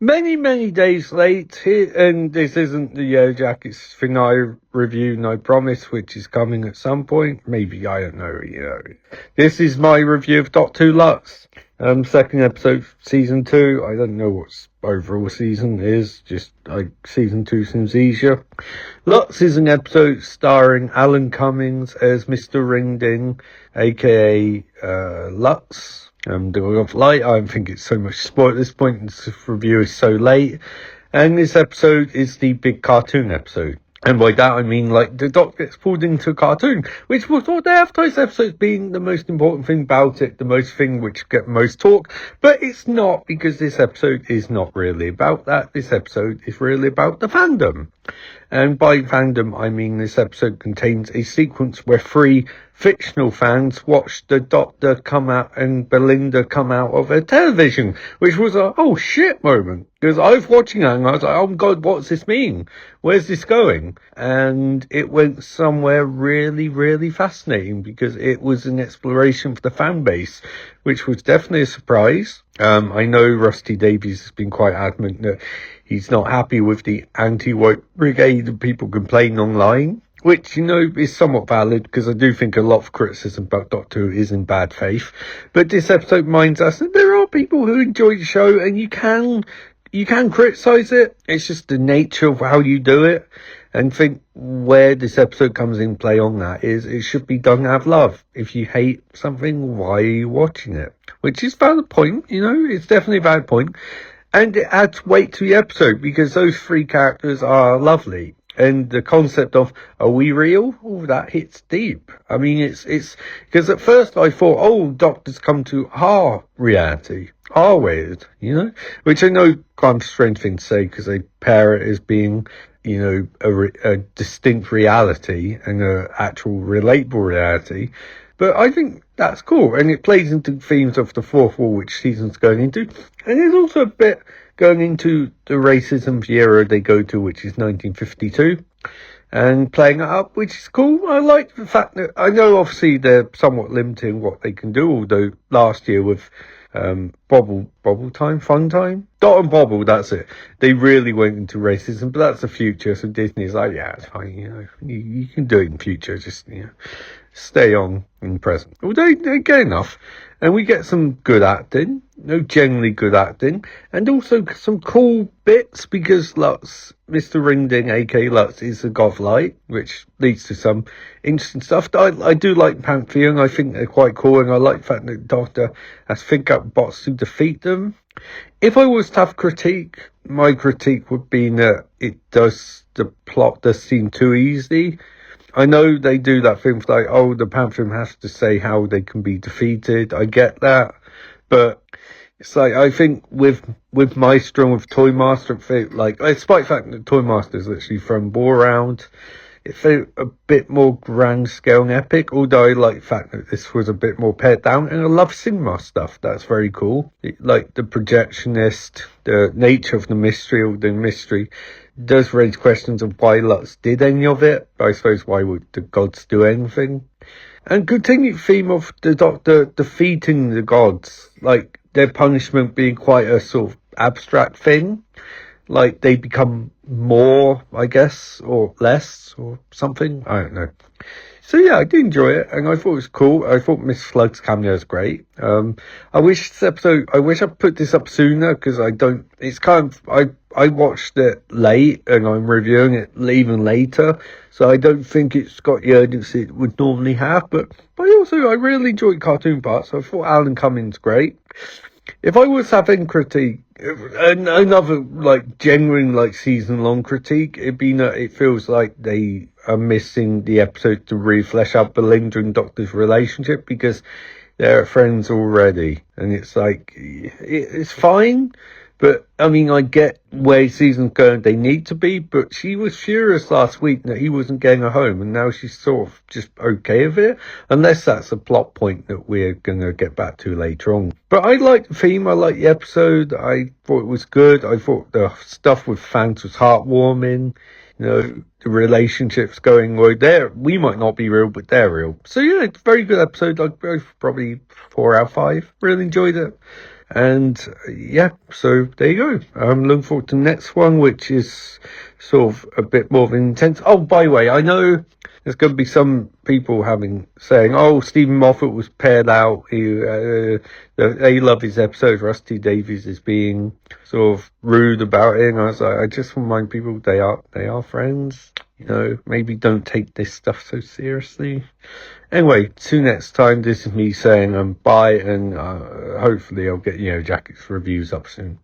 Many days late here, and this isn't the Yellow Jackets thing I review, I promise, which is coming at some point. Maybe, I don't know, This is my review of Doctor Who Lux. Second episode, season 2. I don't know what overall season is, just like season 2 seems easier. Lux is an episode starring Alan Cummings as Mr. Ringding, aka Lux. The Ring of Light. I don't think it's so much spoiled at this point. This review is so late. And this episode is the big cartoon episode. And by that I mean, like, the Doc gets pulled into a cartoon, which was what they advertised episodes being the most important thing about it, the most thing which get most talk. But it's not, because this episode is not really about that. This episode is really about the fandom. And by fandom, I mean this episode contains a sequence where 3 fictional fans watched the Doctor come out and Belinda come out of a television, which was a oh shit moment, because I was watching that and I was like, oh god, what's this mean? Where's this going? And it went somewhere really fascinating, because it was an exploration for the fan base, which was definitely a surprise. I know Rusty Davies has been quite adamant that he's not happy with the anti-woke brigade of people complaining online, which, is somewhat valid, because I do think a lot of criticism about Doctor Who is in bad faith. But this episode reminds us that there are people who enjoy the show, and you can criticise it. It's just the nature of how you do it. And think where this episode comes in play on that is it should be done out of love. If you hate something, why are you watching it? Which is a valid point, it's definitely a valid point. And it adds weight to the episode, because those 3 characters are lovely. And the concept of, are we real? Oh, that hits deep. I mean, it's, because at first I thought, oh, Doctors come to our reality, our weird, which I know kind of a strange thing to say, because they pair it as being, a distinct reality and an actual relatable reality. But I think that's cool, and it plays into themes of the fourth wall, which season's going into. And there's also a bit going into the racism era they go to, which is 1952, and playing it up, which is cool. I like the fact that, I know obviously they're somewhat limiting what they can do, although last year with Bobble Time, Fun Time, Dot and Bobble, that's it. They really went into racism, but that's the future, so Disney's like, yeah, it's fine, you can do it in future, just, stay on in present. Although they get enough, and we get some good acting, generally good acting, and also some cool bits, because Lutz, Mr. Ringding, aka Lutz, is a god of light, which leads to some interesting stuff. I do like Pantheon. I think they're quite cool, and I like the fact that the Doctor has to think up bots to defeat them. If I was to have critique, my critique would be that the plot does seem too easy. I know they do that thing like, oh, the Pantheon has to say how they can be defeated. I get that. But it's like, I think with Maestro, with Toy Master, like, despite the fact that Toy Master is literally throwing ball around, it felt a bit more grand scale and epic, although I like the fact that this was a bit more pared down, and I love cinema stuff. That's very cool. Like the projectionist, the nature of the mystery, or the mystery does raise questions of why Lutz did any of it. But I suppose, why would the gods do anything? And continued theme of the Doctor defeating the gods, like their punishment being quite a sort of abstract thing. Like they become more, I guess, or less, or something. I don't know. So yeah, I did enjoy it, and I thought it was cool. I thought Miss Flood's cameo was great. I wish I put this up sooner, because it's kind of, I watched it late, and I'm reviewing it even later, so I don't think it's got the urgency it would normally have, but I really enjoyed cartoon parts, so I thought Alan Cummings great. If I was having critique, another, like, genuine, like, season-long critique, it'd be that it feels like they are missing the episode to really flesh out Belinda and Doctor's relationship, because they're friends already. And it's like, it's fine, but, I mean, I get where season's going, they need to be, but she was furious last week that he wasn't getting her home, and now she's sort of just okay with it, unless that's a plot point that we're going to get back to later on. But I like the theme, I like the episode, I thought it was good, I thought the stuff with fans was heartwarming, the relationships going well there. We might not be real, but they're real. So yeah, it's a very good episode. I'd go for probably 4 out of 5. Really enjoyed it. And yeah, so there you go. I'm looking forward to the next one, which is sort of a bit more of an intense. Oh, by the way, I know there's going to be some people saying, "Oh, Stephen Moffat was paired out. They love his episodes. Rusty Davies is being sort of rude about it." And I was like, I just remind people they are friends. You know, maybe don't take this stuff so seriously. Anyway, till next time, this is me saying bye, and hopefully I'll get Jacket's reviews up soon.